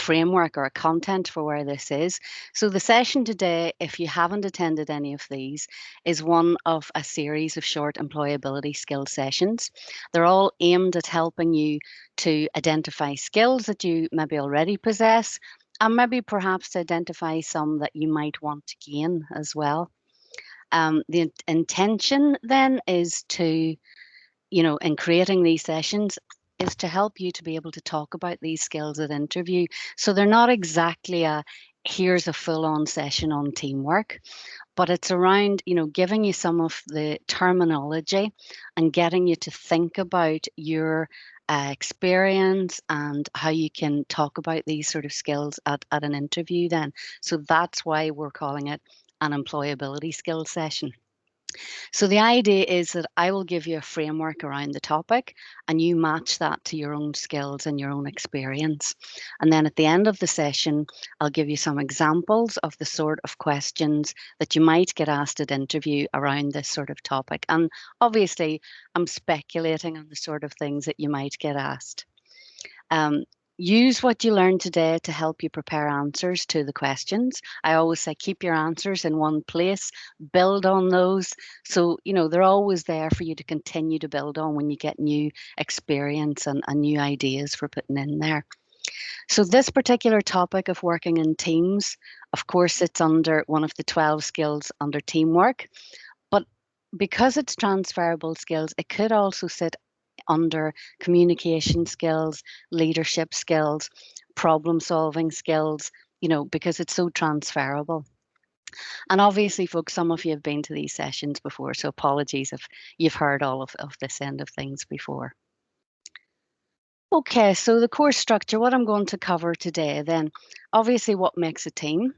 framework or a content for where this is. So the session today, if you haven't attended any of these, is one of a series of short employability skill sessions. They're all aimed at helping you to identify skills that you maybe already possess, and maybe perhaps to identify some that you might want to gain as well. The intention then is to, in creating these sessions, is to help you to be able to talk about these skills at interview. So they're not exactly here's a full-on session on teamwork, but it's around, giving you some of the terminology and getting you to think about your experience and how you can talk about these sort of skills at an interview then. So that's why we're calling it an employability skills session. So the idea is that I will give you a framework around the topic and you match that to your own skills and your own experience. And then at the end of the session, I'll give you some examples of the sort of questions that you might get asked at interview around this sort of topic. And obviously, I'm speculating on the sort of things that you might get asked. Use what you learned today to help you prepare answers to the questions. I always say keep your answers in one place, build on those. So, they're always there for you to continue to build on when you get new experience and new ideas for putting in there. So this particular topic of working in teams, of course, it's under one of the 12 skills under teamwork. But because it's transferable skills, it could also sit under communication skills, leadership skills, problem solving skills, because it's so transferable. And obviously, folks, some of you have been to these sessions before, so apologies if you've heard all of this end of things before. Okay, so the course structure, what I'm going to cover today then, obviously what makes a team,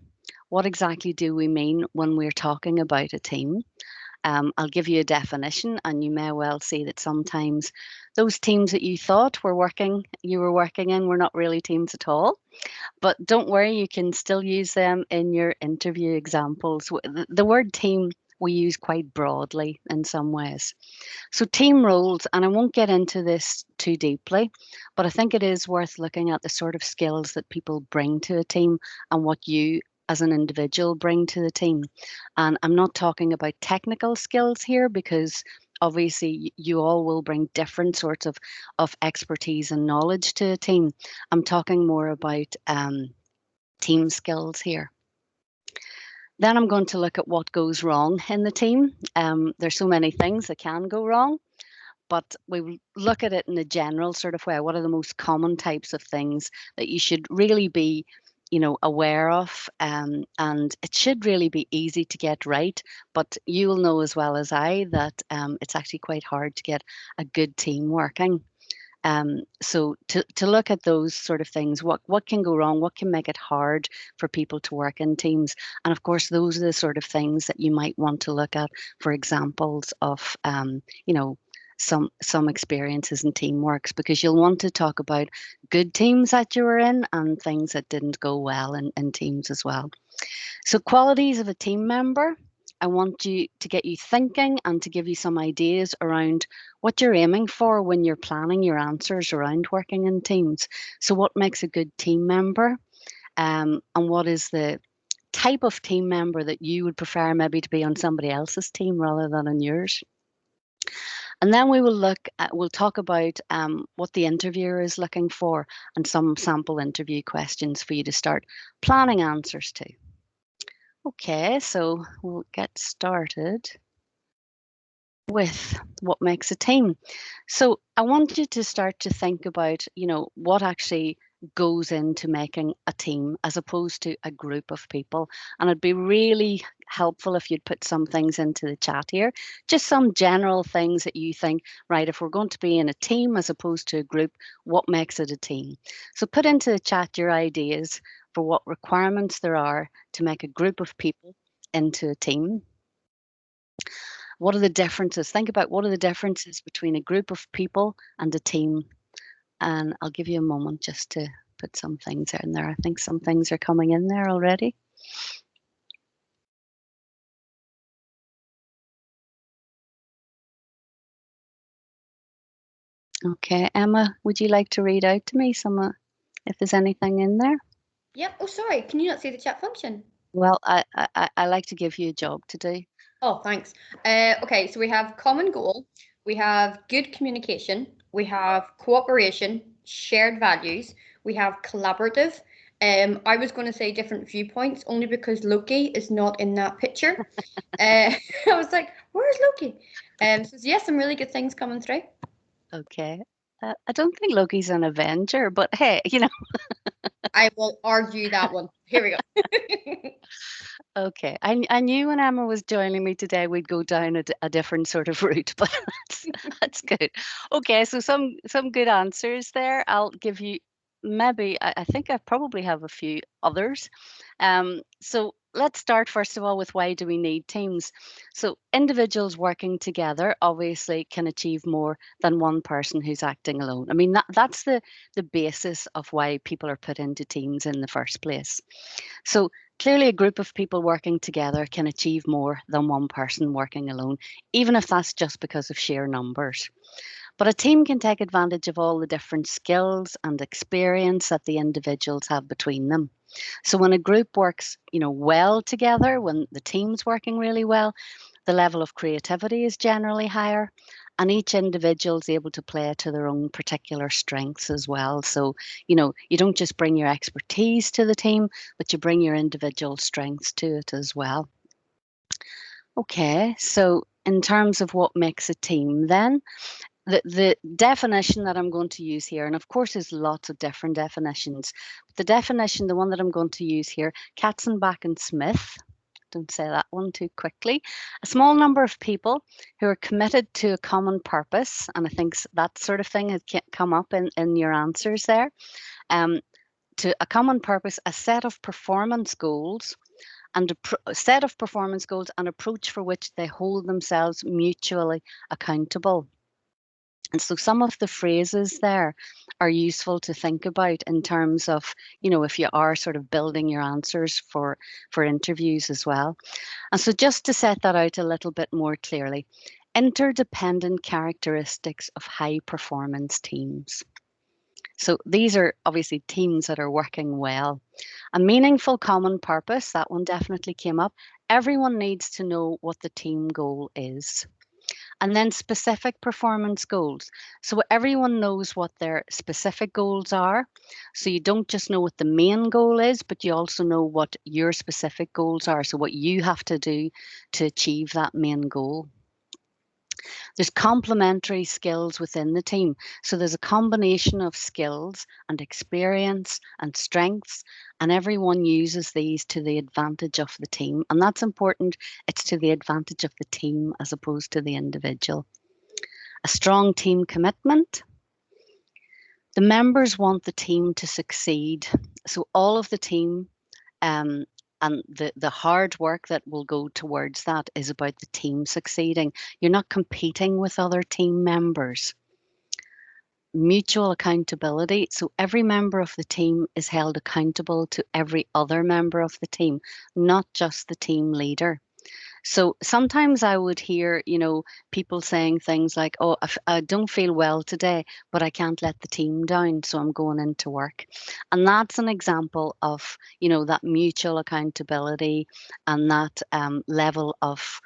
what exactly do we mean when we're talking about a team? I'll give you a definition, and you may well see that sometimes those teams that you thought you were working in were not really teams at all. But don't worry, you can still use them in your interview examples. The word team we use quite broadly in some ways. So team roles, and I won't get into this too deeply, but I think it is worth looking at the sort of skills that people bring to a team and what you as an individual bring to the team. And I'm not talking about technical skills here because obviously you all will bring different sorts of expertise and knowledge to a team. I'm talking more about team skills here. Then I'm going to look at what goes wrong in the team. There's so many things that can go wrong, but we will look at it in a general sort of way. What are the most common types of things that you should really be aware of, and it should really be easy to get right, but you will know as well as I that it's actually quite hard to get a good team working. So to look at those sort of things, what can go wrong, what can make it hard for people to work in teams, and of course those are the sort of things that you might want to look at for examples of some experiences in teamworks, because you'll want to talk about good teams that you were in and things that didn't go well in teams as well. So qualities of a team member, I want to get you thinking and to give you some ideas around what you're aiming for when you're planning your answers around working in teams. So what makes a good team member, and what is the type of team member that you would prefer maybe to be on somebody else's team rather than on yours. And then we'll talk about what the interviewer is looking for and some sample interview questions for you to start planning answers to. Okay, so we'll get started with what makes a team. So I want you to start to think about, what actually goes into making a team as opposed to a group of people. And it'd be really helpful if you'd put some things into the chat here, just some general things that you think, right, if we're going to be in a team as opposed to a group, what makes it a team? So put into the chat your ideas for what requirements there are to make a group of people into a team. What are the differences? Think about what are the differences between a group of people and a team. And I'll give you a moment just to put some things in there. I think some things are coming in there already. Okay, Emma, would you like to read out to me if there's anything in there? Yep. Oh, sorry. Can you not see the chat function? Well, I like to give you a job to do. Oh, thanks. Okay, so we have common goal, we have good communication, we have cooperation, shared values, we have collaborative. I was going to say different viewpoints only because Loki is not in that picture. I was like, where's Loki? So yes, some really good things coming through. Okay. I don't think Loki's an Avenger, but hey, I will argue that one. Here we go. okay. I knew when Emma was joining me today, we'd go down a different sort of route, but that's good. Okay, so some good answers there. I'll give you maybe I think I probably have a few others. So let's start first of all with why do we need teams? So individuals working together obviously can achieve more than one person who's acting alone. I mean that's the basis of why people are put into teams in the first place. So clearly, a group of people working together can achieve more than one person working alone, even if that's just because of sheer numbers. But a team can take advantage of all the different skills and experience that the individuals have between them. So when a group works, well together, when the team's working really well, the level of creativity is generally higher, and each individual is able to play to their own particular strengths as well. So, you don't just bring your expertise to the team, but you bring your individual strengths to it as well. Okay, so in terms of what makes a team, then the definition that I'm going to use here, and of course there's lots of different definitions, but the one that I'm going to use here, Katzenbach and Smith, don't say that one too quickly, a small number of people who are committed to a common purpose, and I think that sort of thing has come up in your answers there, to a common purpose, a set of performance goals, and a set of performance goals, an approach for which they hold themselves mutually accountable. And so some of the phrases there are useful to think about in terms of, if you are sort of building your answers for interviews as well. And so just to set that out a little bit more clearly, interdependent characteristics of high performance teams. So these are obviously teams that are working well. A meaningful common purpose, that one definitely came up. Everyone needs to know what the team goal is. And then specific performance goals. So everyone knows what their specific goals are. So you don't just know what the main goal is, but you also know what your specific goals are. So what you have to do to achieve that main goal. There's complementary skills within the team. So there's a combination of skills and experience and strengths, and everyone uses these to the advantage of the team. And that's important. It's to the advantage of the team as opposed to the individual. A strong team commitment. The members want the team to succeed. So all of the team and the hard work that will go towards that is about the team succeeding. You're not competing with other team members. Mutual accountability. So every member of the team is held accountable to every other member of the team, not just the team leader. So sometimes I would hear, people saying things like, oh, I don't feel well today, but I can't let the team down, so I'm going into work. And that's an example of, that mutual accountability and that level of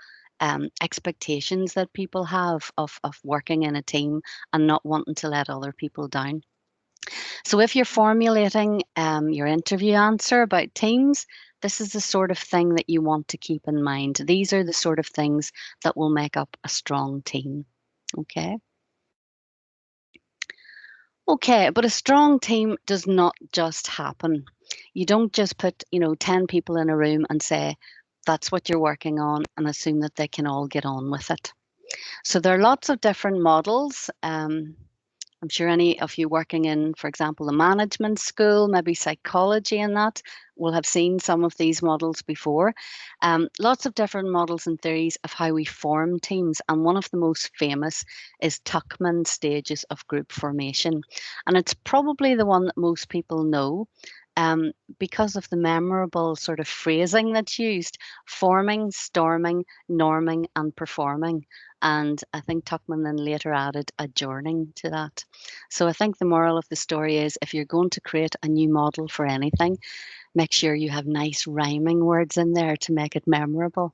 expectations that people have of working in a team and not wanting to let other people down. So if you're formulating your interview answer about teams, this is the sort of thing that you want to keep in mind. These are the sort of things that will make up a strong team. Okay. Okay, but a strong team does not just happen. You don't just put, 10 people in a room and say, that's what you're working on and assume that they can all get on with it. So there are lots of different models. I'm sure any of you working in, for example, the management school, maybe psychology and that, will have seen some of these models before. Lots of different models and theories of how we form teams. And one of the most famous is Tuckman's stages of group formation. And it's probably the one that most people know. because of the memorable sort of phrasing that's used: forming, storming, norming, and performing. And I think Tuckman then later added adjourning to that. So I think the moral of the story is, if you're going to create a new model for anything, make sure you have nice rhyming words in there to make it memorable.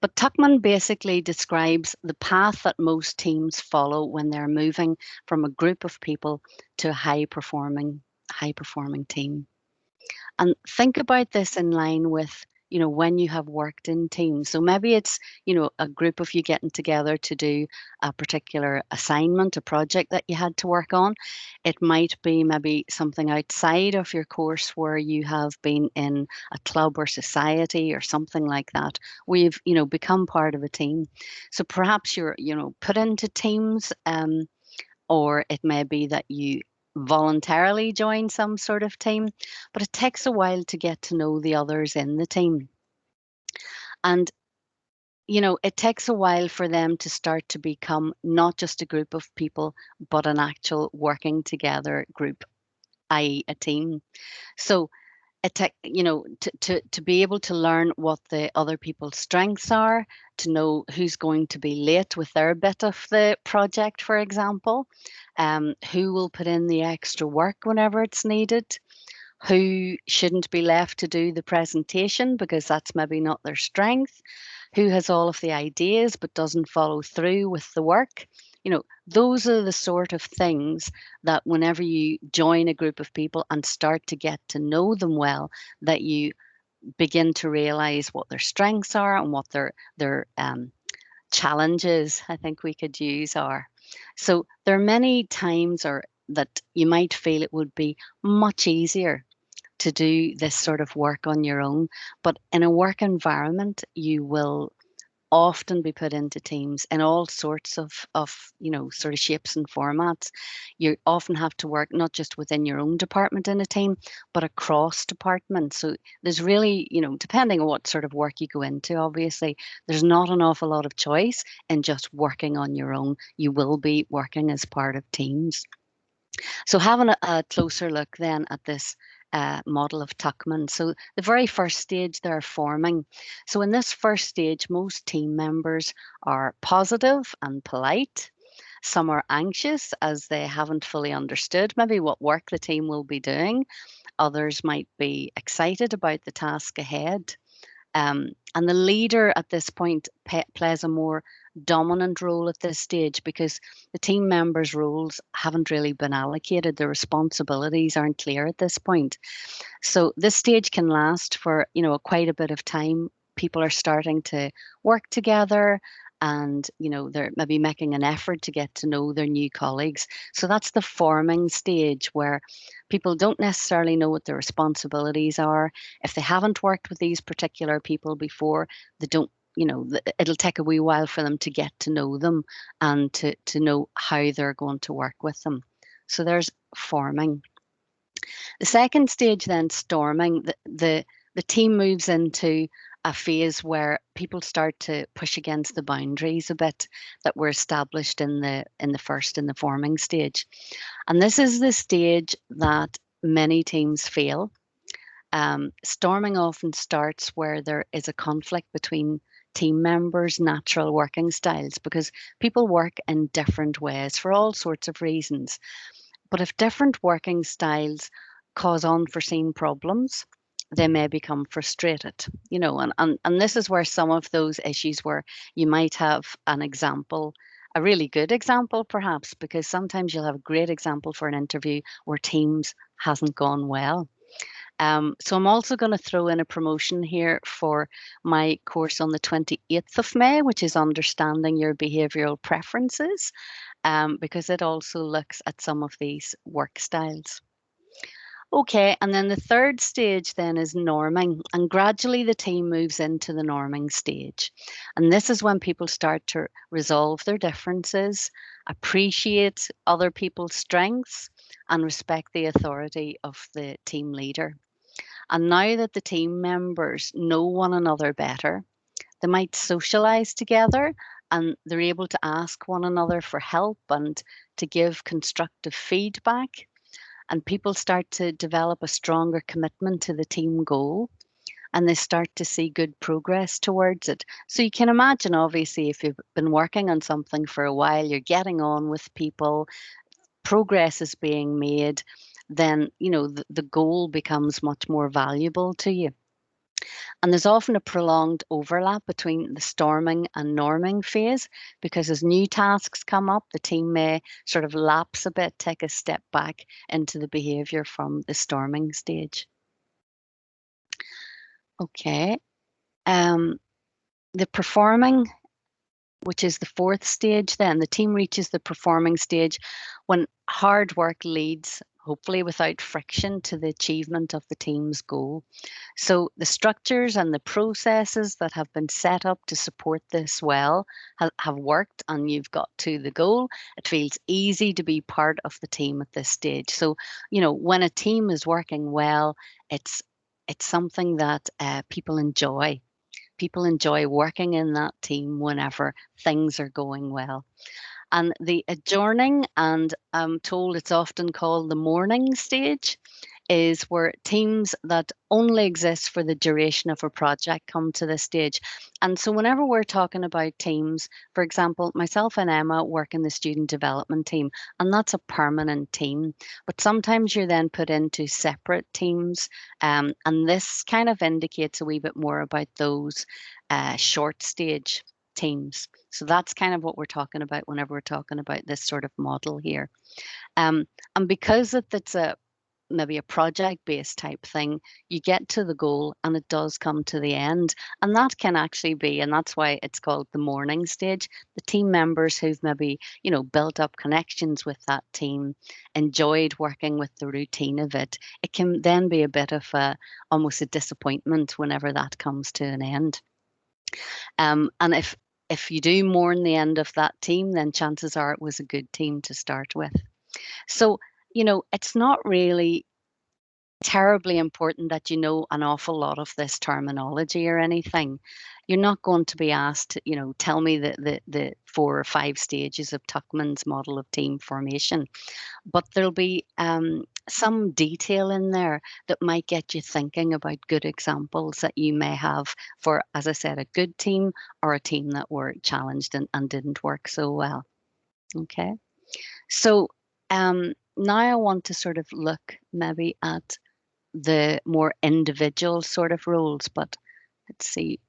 But Tuckman basically describes the path that most teams follow when they're moving from a group of people to a high performing team. And think about this in line with, when you have worked in teams. So maybe it's, a group of you getting together to do a particular assignment, a project that you had to work on. It might be maybe something outside of your course where you have been in a club or society or something like that, where you've, become part of a team. So perhaps you're, put into teams, or it may be that you voluntarily join some sort of team, but it takes a while to get to know the others in the team. And, it takes a while for them to start to become not just a group of people, but an actual working together group, i.e., a team. So to be able to learn what the other people's strengths are, to know who's going to be late with their bit of the project, for example, who will put in the extra work whenever it's needed, who shouldn't be left to do the presentation because that's maybe not their strength, who has all of the ideas but doesn't follow through with the work. Those are the sort of things that whenever you join a group of people and start to get to know them well, that you begin to realize what their strengths are and what their challenges, I think we could use, are. So there are many times or that you might feel it would be much easier to do this sort of work on your own, but in a work environment, you will often be put into teams in all sorts of sort of shapes and formats. You often have to work not just within your own department in a team, but across departments. So there's really, depending on what sort of work you go into, obviously there's not an awful lot of choice in just working on your own. You will be working as part of teams. So having a closer look then at this model of Tuckman. So the very first stage, they're forming. So in this first stage, most team members are positive and polite. Some are anxious as they haven't fully understood maybe what work the team will be doing. Others might be excited about the task ahead. And the leader at this point plays a more dominant role at this stage because the team members' roles haven't really been allocated. Their responsibilities aren't clear at this point. So this stage can last for, quite a bit of time. People are starting to work together and, they're maybe making an effort to get to know their new colleagues. So that's the forming stage where people don't necessarily know what their responsibilities are. If they haven't worked with these particular people before, they don't, it'll take a wee while for them to get to know them and to know how they're going to work with them. So there's forming. The second stage, then storming, the team moves into a phase where people start to push against the boundaries a bit that were established in the forming stage. And this is the stage that many teams fail. Storming often starts where there is a conflict between team members' natural working styles because people work in different ways for all sorts of reasons. But if different working styles cause unforeseen problems, they may become frustrated, and this is where some of those issues where you might have an example, a really good example perhaps, because sometimes you'll have a great example for an interview where teams hasn't gone well. So I'm also going to throw in a promotion here for my course on the 28th of May, which is Understanding Your Behavioural Preferences, because it also looks at some of these work styles. Okay, and then the third stage then is norming, and gradually the team moves into the norming stage. And this is when people start to resolve their differences, appreciate other people's strengths, and respect the authority of the team leader. And now that the team members know one another better, they might socialize together and they're able to ask one another for help and to give constructive feedback. and people start to develop a stronger commitment to the team goal, and they start to see good progress towards it. So you can imagine, obviously, if you've been working on something for a while, you're getting on with people, progress is being made, then the goal becomes much more valuable to you. And there's often a prolonged overlap between the storming and norming phase, because as new tasks come up, the team may sort of lapse a bit, take a step back into the behavior from the storming stage. Okay. The performing, which is the fourth stage, then the team reaches the performing stage when hard work leads, hopefully without friction, to the achievement of the team's goal. So the structures and the processes that have been set up to support this well have worked, and you've got to the goal. It feels easy to be part of the team at this stage. So, when a team is working well, it's something that people enjoy. People enjoy working in that team whenever things are going well. And the adjourning, and I'm told it's often called the morning stage, is where teams that only exist for the duration of a project come to this stage. And so whenever we're talking about teams, for example, myself and Emma work in the student development team, and that's a permanent team. But sometimes you're then put into separate teams, and this kind of indicates a wee bit more about those short stage teams. So that's kind of what we're talking about whenever we're talking about this sort of model here. And because it's maybe a project-based type thing, you get to the goal and it does come to the end. And that can actually be, and that's why it's called the morning stage, the team members who've maybe, built up connections with that team, enjoyed working with the routine of it. It can then be a bit of almost a disappointment whenever that comes to an end. And if you do mourn the end of that team, then chances are it was a good team to start with. So, it's not really terribly important that you know an awful lot of this terminology or anything. You're not going to be asked to, tell me the 4 or 5 stages of Tuckman's model of team formation, but there'll be some detail in there that might get you thinking about good examples that you may have for, as I said, a good team or a team that were challenged and didn't work so well. Okay. So now I want to sort of look maybe at the more individual sort of roles, but let's see.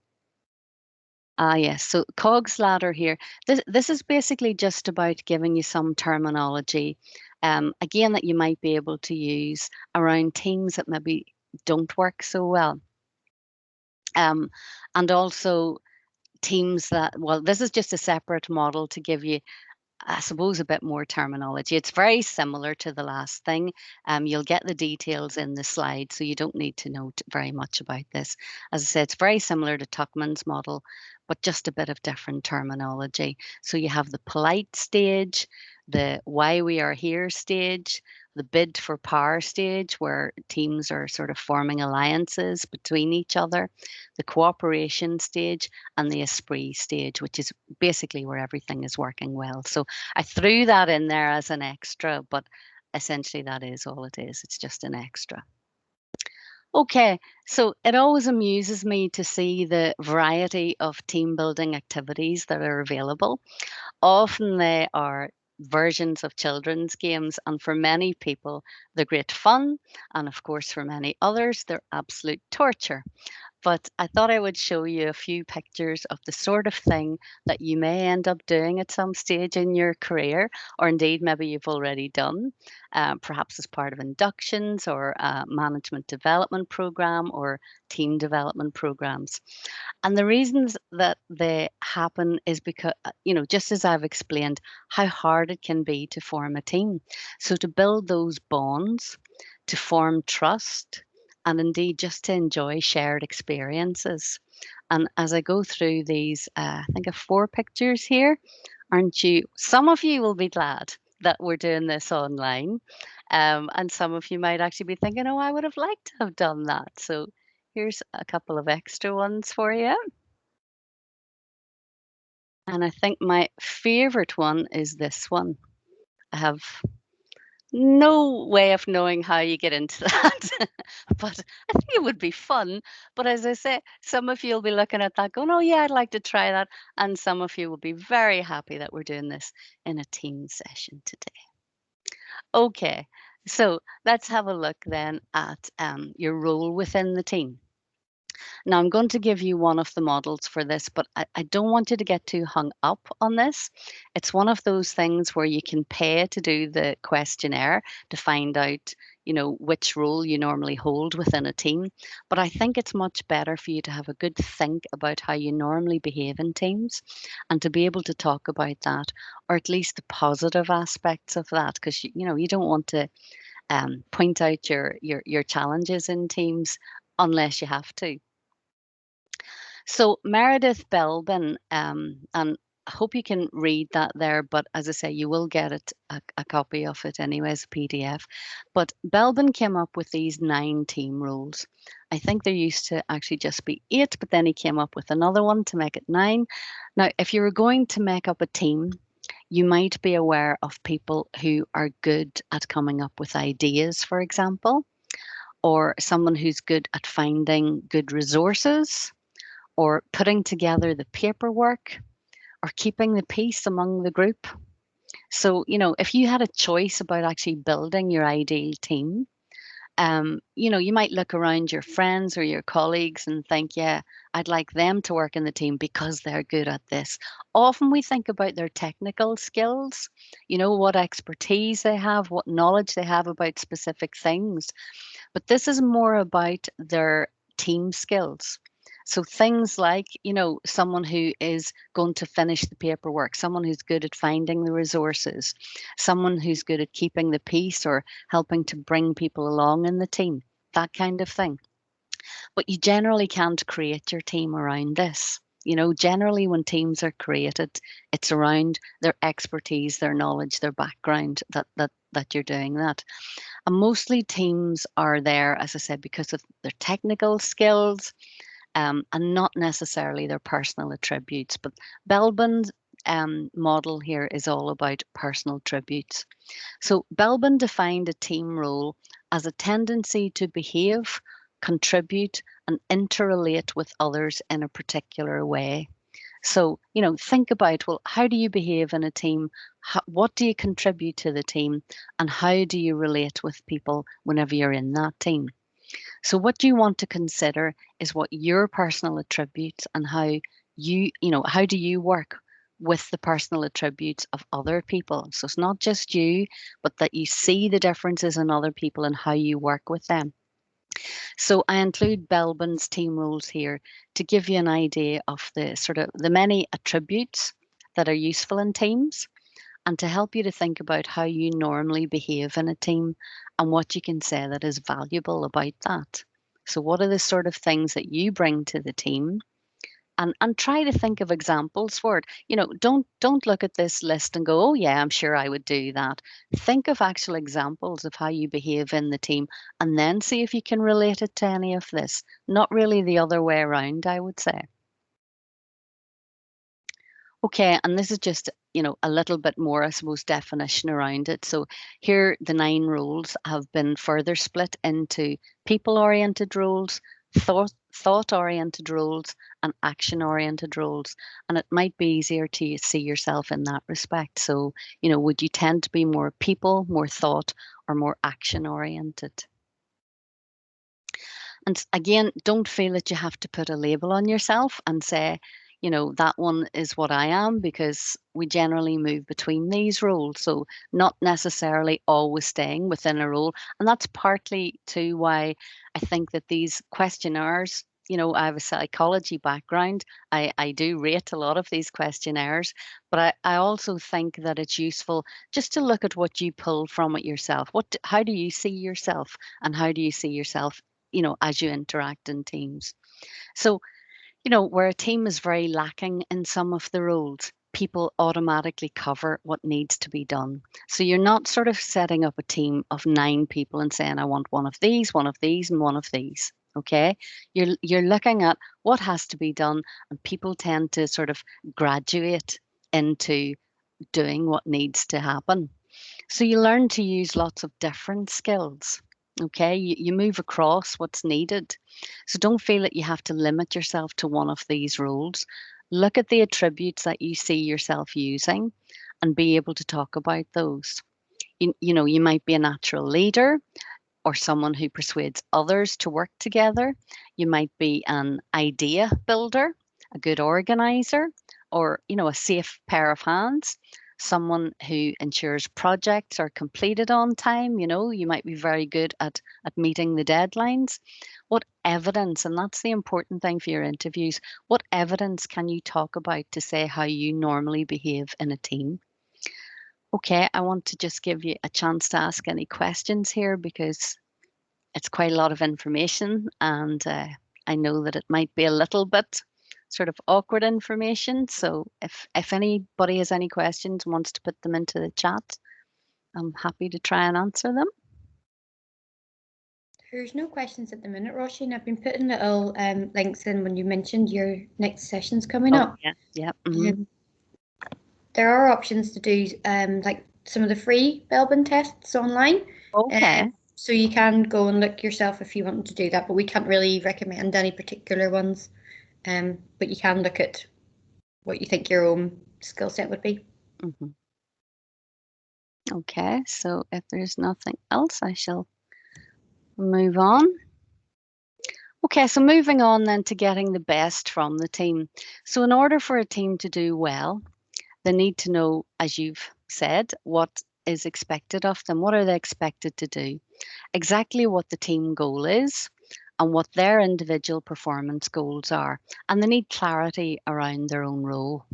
Yes, so Cogs Ladder here. This is basically just about giving you some terminology, again, that you might be able to use around teams that maybe don't work so well. And also teams that, well, this is just a separate model to give you, I suppose, a bit more terminology. It's very similar to the last thing. You'll get the details in the slide, so you don't need to know very much about this. As I said, it's very similar to Tuckman's model, but just a bit of different terminology. So you have the polite stage, the why we are here stage, the bid for power stage, where teams are sort of forming alliances between each other, the cooperation stage, and the esprit stage, which is basically where everything is working well. So I threw that in there as an extra, but essentially that is all it is. It's just an extra. Okay, so it always amuses me to see the variety of team building activities that are available. Often they are versions of children's games, and for many people, they're great fun. And of course, for many others, they're absolute torture. But I thought I would show you a few pictures of the sort of thing that you may end up doing at some stage in your career, or indeed maybe you've already done, perhaps as part of inductions or management development program or team development programs. And the reasons that they happen is because, just as I've explained, how hard it can be to form a team. So to build those bonds, to form trust, and indeed just to enjoy shared experiences. And as I go through these, I think of 4 pictures here, aren't you? Some of you will be glad that we're doing this online. And some of you might actually be thinking, oh, I would have liked to have done that. So here's a couple of extra ones for you. And I think my favorite one is this one. I have no way of knowing how you get into that. But I think it would be fun. But as I say, some of you will be looking at that going, oh, yeah, I'd like to try that. And some of you will be very happy that we're doing this in a team session today. Okay, so let's have a look then at your role within the team. Now, I'm going to give you one of the models for this, but I don't want you to get too hung up on this. It's one of those things where you can pay to do the questionnaire to find out, which role you normally hold within a team. But I think it's much better for you to have a good think about how you normally behave in teams and to be able to talk about that, or at least the positive aspects of that, because you don't want to point out your challenges in teams unless you have to. So Meredith Belbin, and I hope you can read that there, but as I say, you will get it a copy of it anyway as a PDF. But Belbin came up with these 9 team rules. I think there used to actually just be 8, but then he came up with another one to make it 9. Now, if you were going to make up a team, you might be aware of people who are good at coming up with ideas, for example, or someone who's good at finding good resources, or putting together the paperwork, or keeping the peace among the group. So, if you had a choice about actually building your ideal team, you might look around your friends or your colleagues and think, yeah, I'd like them to work in the team because they're good at this. Often we think about their technical skills, what expertise they have, what knowledge they have about specific things. But this is more about their team skills. So things like, someone who is going to finish the paperwork, someone who's good at finding the resources, someone who's good at keeping the peace or helping to bring people along in the team, that kind of thing. But you generally can't create your team around this. Generally when teams are created, it's around their expertise, their knowledge, their background that you're doing that. And mostly teams are there, as I said, because of their technical skills, and not necessarily their personal attributes. But Belbin's model here is all about personal attributes. So Belbin defined a team role as a tendency to behave, contribute, and interrelate with others in a particular way. So, think about, well, how do you behave in a team? What do you contribute to the team? And how do you relate with people whenever you're in that team? So what you want to consider is what your personal attributes and how do you work with the personal attributes of other people. So it's not just you, but that you see the differences in other people and how you work with them. So I include Belbin's team rules here to give you an idea of the sort of the many attributes that are useful in teams, and to help you to think about how you normally behave in a team and what you can say that is valuable about that. So what are the sort of things that you bring to the team? And try to think of examples for it. Don't look at this list and go, oh yeah, I'm sure I would do that. Think of actual examples of how you behave in the team and then see if you can relate it to any of this. Not really the other way around, I would say. Okay, and this is just, a little bit more, I suppose, definition around it. So here, the 9 roles have been further split into people-oriented roles, thought-oriented roles, and action-oriented roles. And it might be easier to see yourself in that respect. So, would you tend to be more people, more thought, or more action-oriented? And again, don't feel that you have to put a label on yourself and say, that one is what I am, because we generally move between these roles. So, not necessarily always staying within a role. And that's partly too why I think that these questionnaires, I have a psychology background. I do rate a lot of these questionnaires, but I also think that it's useful just to look at what you pull from it yourself. How do you see yourself, and how do you see yourself as you interact in teams? So, where a team is very lacking in some of the roles, people automatically cover what needs to be done. So you're not sort of setting up a team of 9 people and saying, I want one of these, and one of these. Okay. You're looking at what has to be done, and people tend to sort of graduate into doing what needs to happen. So you learn to use lots of different skills. Okay, you move across what's needed. So don't feel that you have to limit yourself to one of these roles. Look at the attributes that you see yourself using and be able to talk about those. You might be a natural leader or someone who persuades others to work together. You might be an idea builder, a good organizer, or a safe pair of hands. Someone who ensures projects are completed on time. You might be very good at meeting the deadlines. What evidence, and that's the important thing for your interviews, what evidence can you talk about to say how you normally behave in a team? Okay, I want to just give you a chance to ask any questions here because it's quite a lot of information, and I know that it might be a little bit sort of awkward information. So if anybody has any questions and wants to put them into the chat, I'm happy to try and answer them. There's no questions at the minute, Róisín. I've been putting little links in when you mentioned your next session's coming up. Yeah. There are options to do like some of the free Belbin tests online. Okay. So you can go and look yourself if you want to do that, but we can't really recommend any particular ones. But you can look at what you think your own skill set would be. Okay, so if there's nothing else, I shall move on. Okay, so moving on then to getting the best from the team. So in order for a team to do well, they need to know, as you've said, what is expected of them. What are they expected to do? Exactly what the team goal is and what their individual performance goals are. And they need clarity around their own role.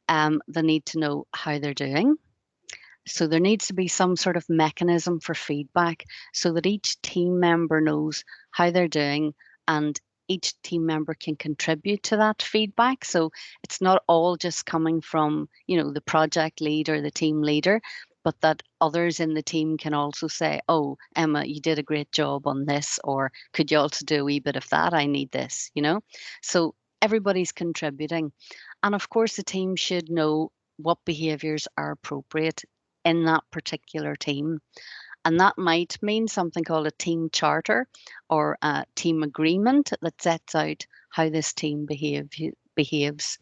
They need to know how they're doing. So there needs to be some sort of mechanism for feedback so that each team member knows how they're doing and each team member can contribute to that feedback. So it's not all just coming from, the project lead or the team leader, but that others in the team can also say, oh, Emma, you did a great job on this, or could you also do a wee bit of that? I need this. So everybody's contributing. And of course, the team should know what behaviors are appropriate in that particular team. And that might mean something called a team charter or a team agreement that sets out how this team behaves.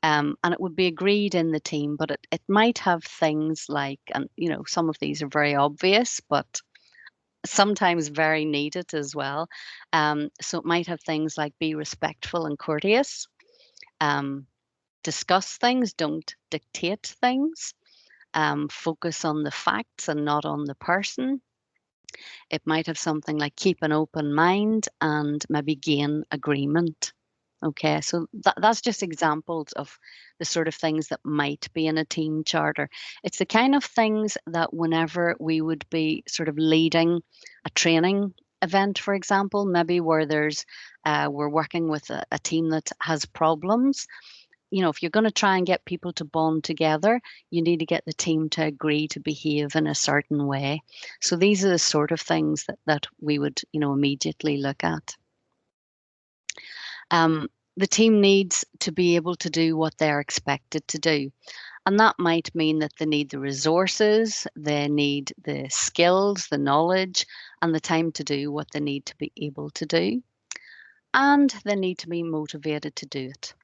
And it would be agreed in the team, but it might have things like, and some of these are very obvious, but sometimes very needed as well. So it might have things like be respectful and courteous, discuss things, don't dictate things, focus on the facts and not on the person. It might have something like keep an open mind and maybe gain agreement. Okay, so that's just examples of the sort of things that might be in a team charter. It's the kind of things that whenever we would be sort of leading a training event, for example, maybe where we're working with a team that has problems, if you're going to try and get people to bond together, you need to get the team to agree to behave in a certain way. So these are the sort of things that we would, immediately look at. The team needs to be able to do what they're expected to do. And that might mean that they need the resources, they need the skills, the knowledge, and the time to do what they need to be able to do. And they need to be motivated to do it.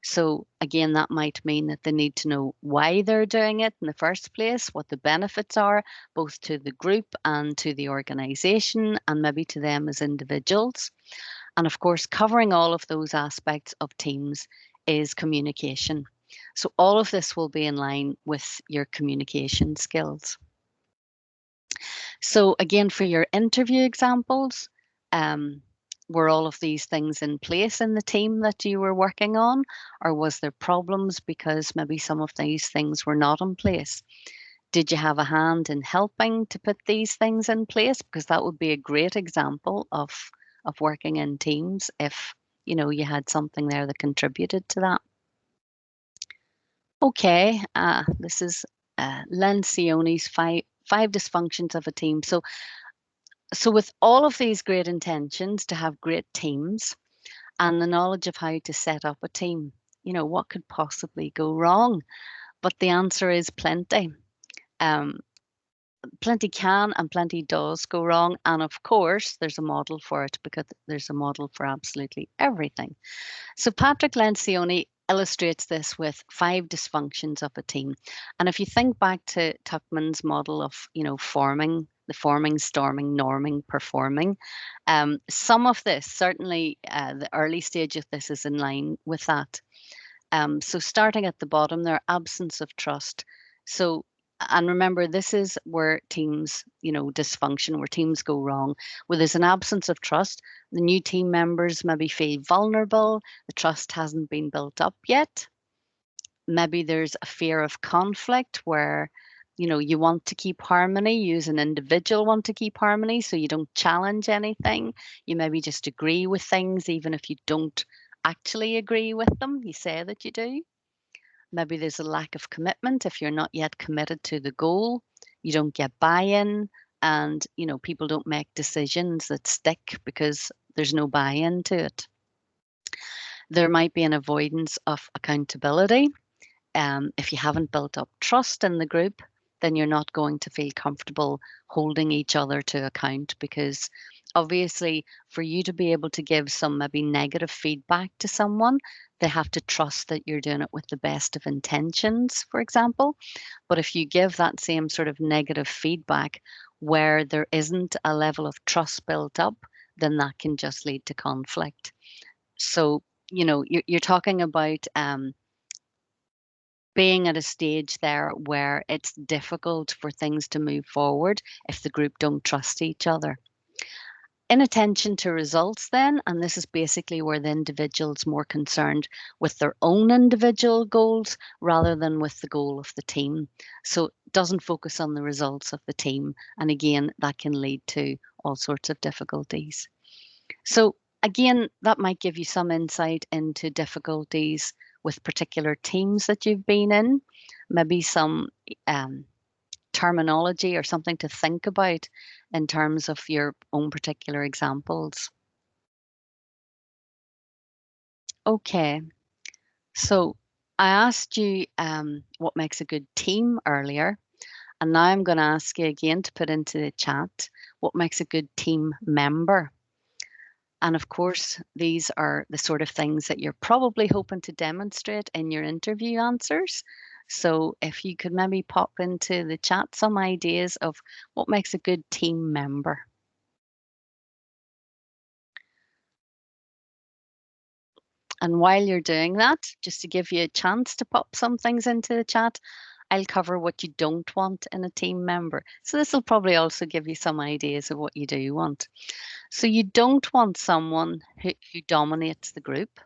So again, that might mean that they need to know why they're doing it in the first place, what the benefits are, both to the group and to the organization, and maybe to them as individuals. And of course, covering all of those aspects of teams is communication. So all of this will be in line with your communication skills. So again, for your interview examples, were all of these things in place in the team that you were working on? Or was there problems because maybe some of these things were not in place? Did you have a hand in helping to put these things in place? Because that would be a great example of working in teams if you had something there that contributed to that. Okay, this is Len Sione's five dysfunctions of a team. So with all of these great intentions to have great teams and the knowledge of how to set up a team, what could possibly go wrong? But the answer is plenty. plenty can and plenty does go wrong. And of course, there's a model for it because there's a model for absolutely everything. So Patrick Lencioni illustrates this with 5 dysfunctions of a team. And if you think back to Tuckman's model of, forming, storming, norming, performing, some of this, certainly the early stage of this is in line with that. So starting at the bottom there, absence of trust. So, and remember, this is where teams, dysfunction, where teams go wrong, where there's an absence of trust. The new team members maybe feel vulnerable. The trust hasn't been built up yet. Maybe there's a fear of conflict where, you want to keep harmony. You as an individual want to keep harmony, so you don't challenge anything. You maybe just agree with things, even if you don't actually agree with them. You say that you do. Maybe there's a lack of commitment. If you're not yet committed to the goal, you don't get buy-in, and people don't make decisions that stick because there's no buy-in to it. There might be an avoidance of accountability. If you haven't built up trust in the group, then you're not going to feel comfortable holding each other to account, because obviously for you to be able to give some maybe negative feedback to someone, they have to trust that you're doing it with the best of intentions, for example. But if you give that same sort of negative feedback where there isn't a level of trust built up, then that can just lead to conflict. So, you're talking about being at a stage there where it's difficult for things to move forward if the group don't trust each other. Inattention to results then, and this is basically where the individual's more concerned with their own individual goals rather than with the goal of the team. So it doesn't focus on the results of the team. And again, that can lead to all sorts of difficulties. So again, that might give you some insight into difficulties with particular teams that you've been in, maybe some terminology or something to think about in terms of your own particular examples. Okay, so I asked you what makes a good team earlier, and now I'm going to ask you again to put into the chat what makes a good team member. And of course, these are the sort of things that you're probably hoping to demonstrate in your interview answers. So if you could maybe pop into the chat some ideas of what makes a good team member. And while you're doing that, just to give you a chance to pop some things into the chat, I'll cover what you don't want in a team member. So this will probably also give you some ideas of what you do want. So you don't want someone who dominates the group,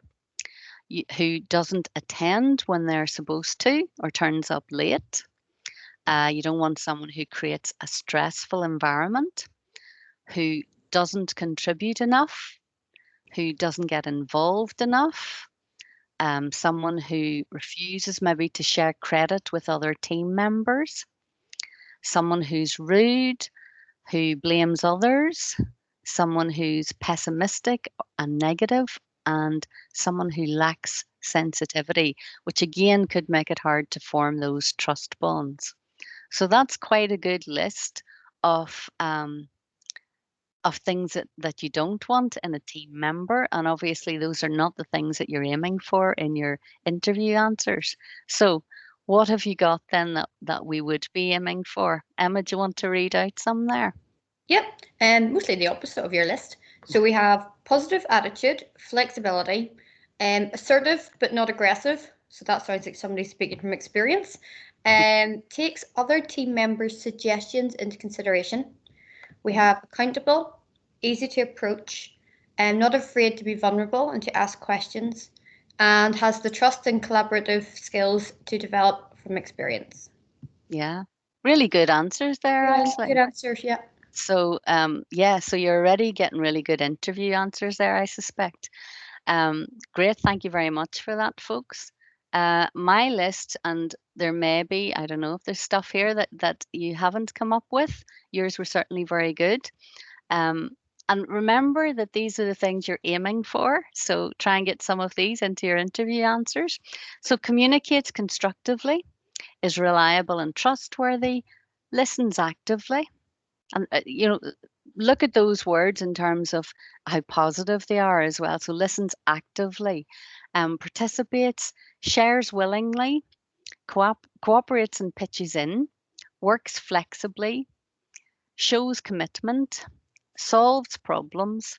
who doesn't attend when they're supposed to or turns up late. You don't want someone who creates a stressful environment, who doesn't contribute enough, who doesn't get involved enough, someone who refuses maybe to share credit with other team members, someone who's rude, who blames others, someone who's pessimistic and negative, and someone who lacks sensitivity, which again could make it hard to form those trust bonds. So that's quite a good list of things that you don't want in a team member. And obviously those are not the things that you're aiming for in your interview answers. So what have you got then that we would be aiming for? Emma, do you want to read out some there? Yep, and mostly the opposite of your list. So we have positive attitude, flexibility, assertive but not aggressive. So that sounds like somebody speaking from experience. Takes other team members' suggestions into consideration. We have accountable, easy to approach, and not afraid to be vulnerable and to ask questions, and has the trust and collaborative skills to develop from experience. Yeah, really good answers there, Yeah, actually. good answers, yeah. So, so you're already getting really good interview answers there, I suspect. Great, thank you very much for that, folks. My list, and there may be, I don't know if there's stuff here that you haven't come up with. Yours were certainly very good. And remember that these are the things you're aiming for. So try and get some of these into your interview answers. So communicates constructively, is reliable and trustworthy, listens actively, and look at those words in terms of how positive they are as well. So listens actively, participates, shares willingly, cooperates and pitches in, works flexibly, shows commitment, solves problems,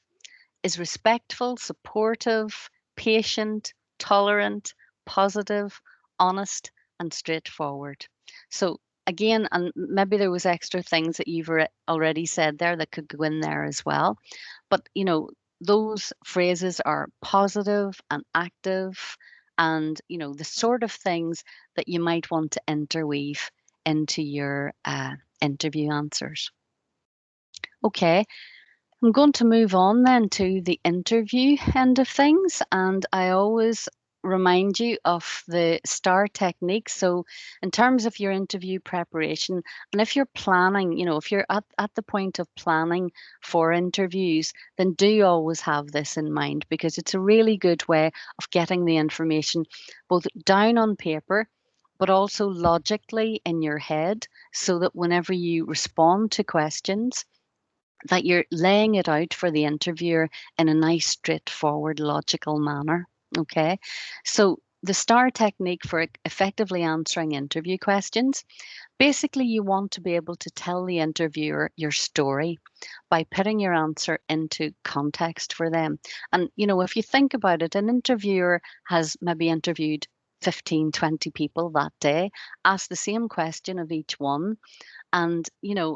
is respectful, supportive, patient, tolerant, positive, honest, and straightforward. So again, and maybe there was extra things that you've already said there that could go in there as well. But those phrases are positive and active, and the sort of things that you might want to interweave into your interview answers. Okay, I'm going to move on then to the interview end of things, and I always remind you of the STAR technique. So, in terms of your interview preparation, and if you're planning, if you're at the point of planning for interviews, then do always have this in mind, because it's a really good way of getting the information both down on paper but also logically in your head, so that whenever you respond to questions, that you're laying it out for the interviewer in a nice, straightforward, logical manner. Okay. So, the STAR technique for effectively answering interview questions, basically, you want to be able to tell the interviewer your story by putting your answer into context for them. And, if you think about it, an interviewer has maybe interviewed 15, 20 people that day, asked the same question of each one, and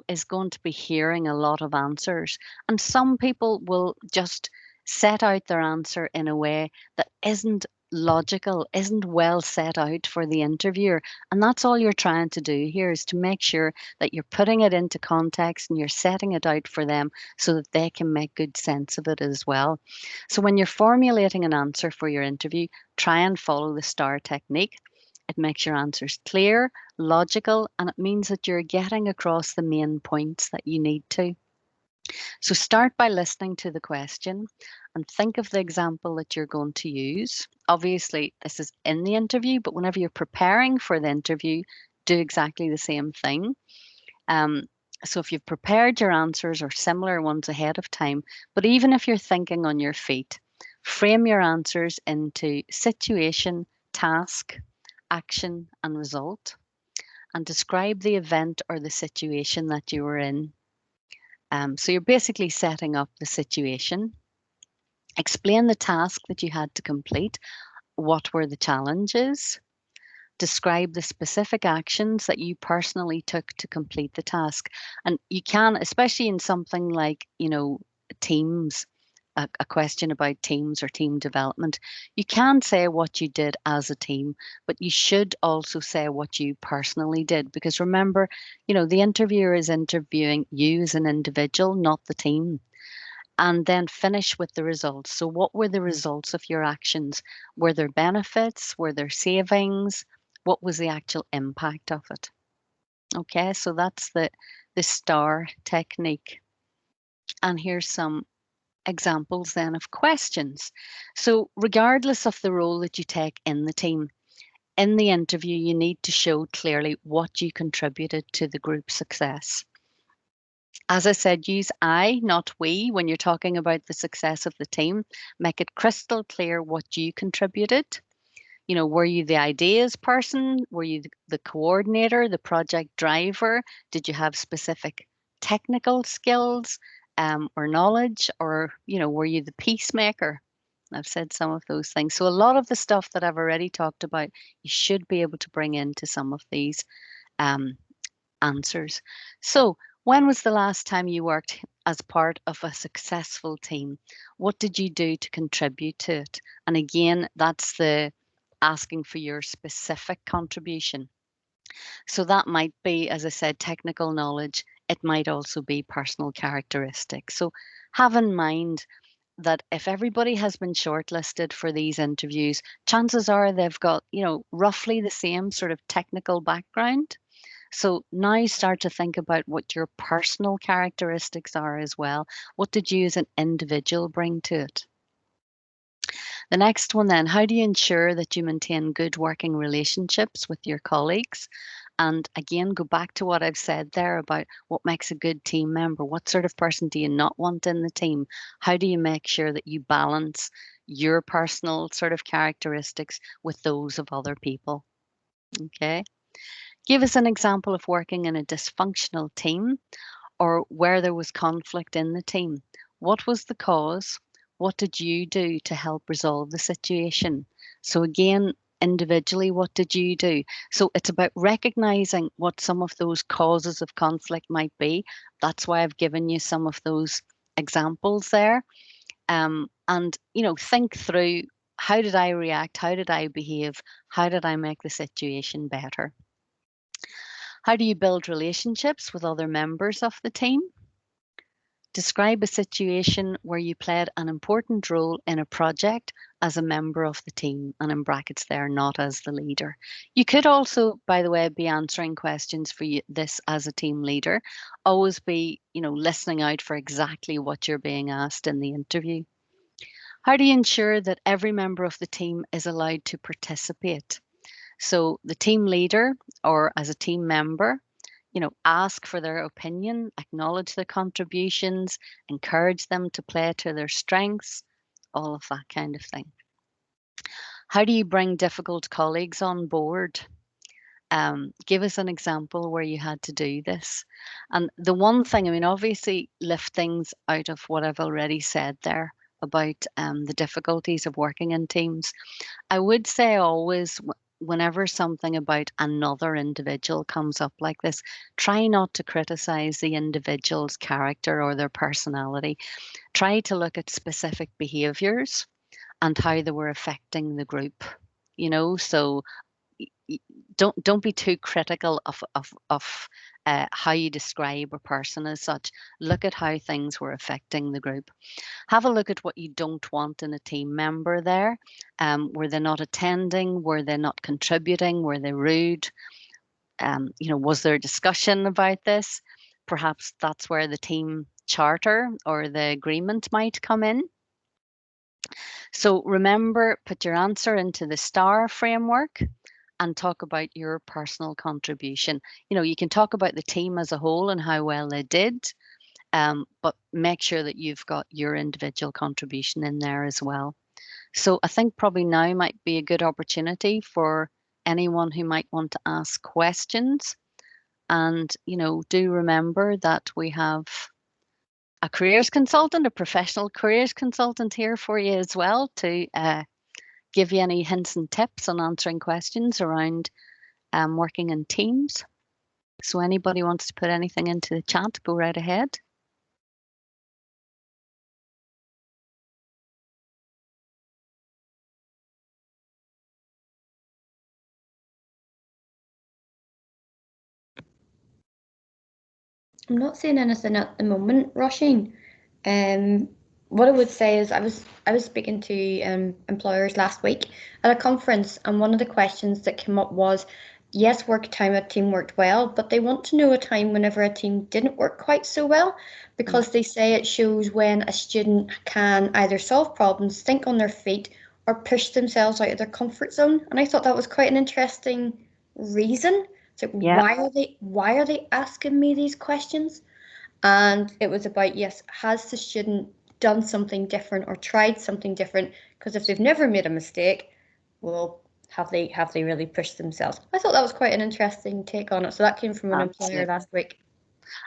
is going to be hearing a lot of answers, and some people will just set out their answer in a way that isn't logical, isn't well set out for the interviewer. And that's all you're trying to do here, is to make sure that you're putting it into context and you're setting it out for them so that they can make good sense of it as well. So when you're formulating an answer for your interview, try and follow the STAR technique. It makes your answers clear, logical, and it means that you're getting across the main points that you need to. So start by listening to the question and think of the example that you're going to use. Obviously, this is in the interview, but whenever you're preparing for the interview, do exactly the same thing. So if you've prepared your answers or similar ones ahead of time, but even if you're thinking on your feet, frame your answers into situation, task, action, and result, and describe the event or the situation that you were in. So you're basically setting up the situation. Explain the task that you had to complete. What were the challenges? Describe the specific actions that you personally took to complete the task. And you can, especially in something like, teams, a question about teams or team development, you can say what you did as a team, but you should also say what you personally did. Because remember, the interviewer is interviewing you as an individual, not the team. And then finish with the results. So, what were the results of your actions? Were there benefits? Were there savings? What was the actual impact of it? Okay, so that's the STAR technique. And here's some examples then of questions. So, regardless of the role that you take in the team, in the interview, you need to show clearly what you contributed to the group success. As I said, use I, not we, when you're talking about the success of the team. Make it crystal clear what you contributed. Were you the ideas person? Were you the coordinator, the project driver? Did you have specific technical skills or knowledge? Or, were you the peacemaker? I've said some of those things. So a lot of the stuff that I've already talked about, you should be able to bring into some of these answers. So when was the last time you worked as part of a successful team? What did you do to contribute to it? And again, that's the asking for your specific contribution. So that might be, as I said, technical knowledge. It might also be personal characteristics. So have in mind that if everybody has been shortlisted for these interviews, chances are they've got, roughly the same sort of technical background. So now start to think about what your personal characteristics are as well. What did you as an individual bring to it? The next one then, how do you ensure that you maintain good working relationships with your colleagues? And again, go back to what I've said there about what makes a good team member. What sort of person do you not want in the team? How do you make sure that you balance your personal sort of characteristics with those of other people? Okay. Give us an example of working in a dysfunctional team or where there was conflict in the team. What was the cause? What did you do to help resolve the situation? So, again, individually, what did you do? So, it's about recognizing what some of those causes of conflict might be. That's why I've given you some of those examples there. And, think through, how did I react? How did I behave? How did I make the situation better? How do you build relationships with other members of the team? Describe a situation where you played an important role in a project as a member of the team, and in brackets there, not as the leader. You could also, by the way, be answering questions for this as a team leader. Always be, listening out for exactly what you're being asked in the interview. How do you ensure that every member of the team is allowed to participate? So the team leader or as a team member, ask for their opinion, acknowledge their contributions, encourage them to play to their strengths, all of that kind of thing. How do you bring difficult colleagues on board? Give us an example where you had to do this. And the one thing, obviously, lift things out of what I've already said there about the difficulties of working in teams. I would say always, whenever something about another individual comes up like this, try not to criticize the individual's character or their personality. Try to look at specific behaviors and how they were affecting the group. So don't be too critical of how you describe a person as such. Look at how things were affecting the group. Have a look at what you don't want in a team member there. Were they not attending? Were they not contributing? Were they rude? Was there a discussion about this? Perhaps that's where the team charter or the agreement might come in. So remember, put your answer into the STAR framework and talk about your personal contribution. You can talk about the team as a whole and how well they did, but make sure that you've got your individual contribution in there as well. So I think probably now might be a good opportunity for anyone who might want to ask questions. And, do remember that we have a careers consultant, a professional careers consultant here for you as well to give you any hints and tips on answering questions around working in teams. So anybody wants to put anything into the chat, go right ahead. I'm not saying anything at the moment, Róisín. What I would say is I was speaking to employers last week at a conference, and one of the questions that came up was, yes, work time a team worked well, but they want to know a time whenever a team didn't work quite so well, because they say it shows when a student can either solve problems, think on their feet, or push themselves out of their comfort zone. And I thought that was quite an interesting reason. So why are they asking me these questions? And it was about, yes, has the student done something different or tried something different? Because if they've never made a mistake, well, have they really pushed themselves? I thought that was quite an interesting take on it. So that came from an employer last week.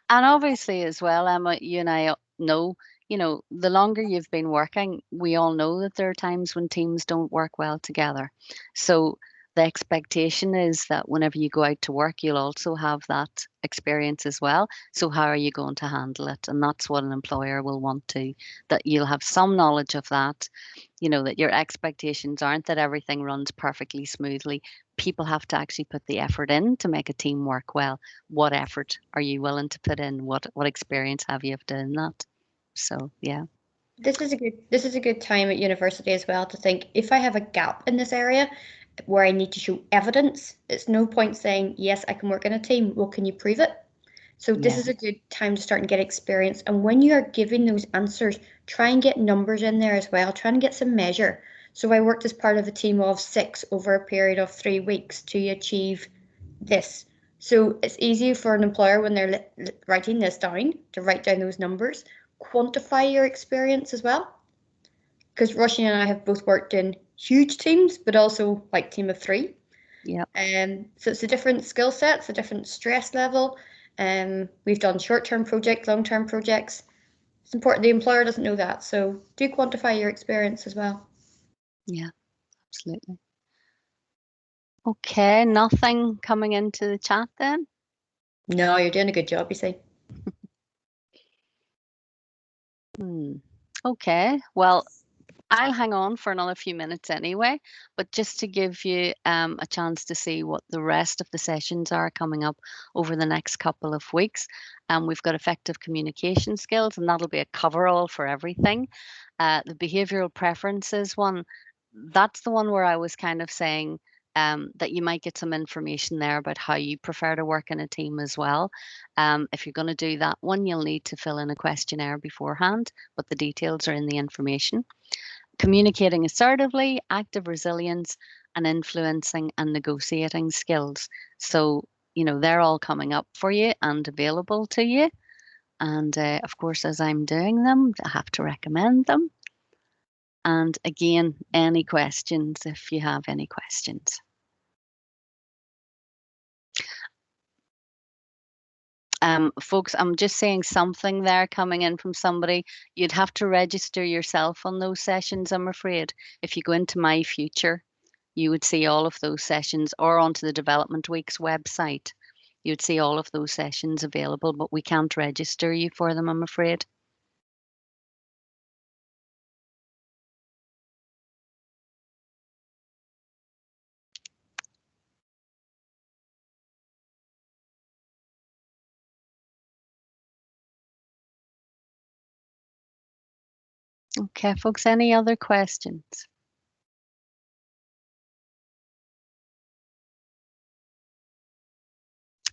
And obviously as well, Emma, you and I know, the longer you've been working, we all know that there are times when teams don't work well together. So the expectation is that whenever you go out to work, you'll also have that experience as well. So how are you going to handle it? And that's what an employer will want to, that you'll have some knowledge of that, that your expectations aren't that everything runs perfectly smoothly. People have to actually put the effort in to make a team work well. What effort are you willing to put in? What experience have you of doing that? So yeah. This is a good time at university as well to think, if I have a gap in this area where I need to show evidence, it's no point saying, yes, I can work in a team. Well, can you prove it? So this is a good time to start and get experience. And when you are giving those answers, try and get numbers in there as well. Try and get some measure. So I worked as part of a team of 6 over a period of 3 weeks to achieve this. So it's easy for an employer when they're writing this down to write down those numbers, quantify your experience as well. Because Róisín and I have both worked in huge teams, but also like team of 3. Yeah. So it's a different skill set, it's a different stress level. We've done short-term projects, long-term projects. It's important the employer doesn't know that, so do quantify your experience as well. Yeah, absolutely. Okay, nothing coming into the chat then? No, you're doing a good job, you see. Okay, well, I'll hang on for another few minutes anyway, but just to give you a chance to see what the rest of the sessions are coming up over the next couple of weeks. We've got effective communication skills, and that'll be a coverall for everything. The behavioral preferences one, that's the one where I was kind of saying that you might get some information there about how you prefer to work in a team as well. If you're going to do that one, you'll need to fill in a questionnaire beforehand, but the details are in the information. Communicating assertively, active resilience, and influencing and negotiating skills. So, they're all coming up for you and available to you. And of course, as I'm doing them, I have to recommend them. And again, any questions if you have any questions. Folks, I'm just saying something there coming in from somebody. You'd have to register yourself on those sessions, I'm afraid. If you go into My Future, you would see all of those sessions, or onto the Development Week's website. You would see all of those sessions available, but we can't register you for them, I'm afraid. Okay, folks, any other questions?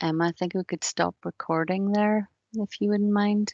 I think we could stop recording there, if you wouldn't mind.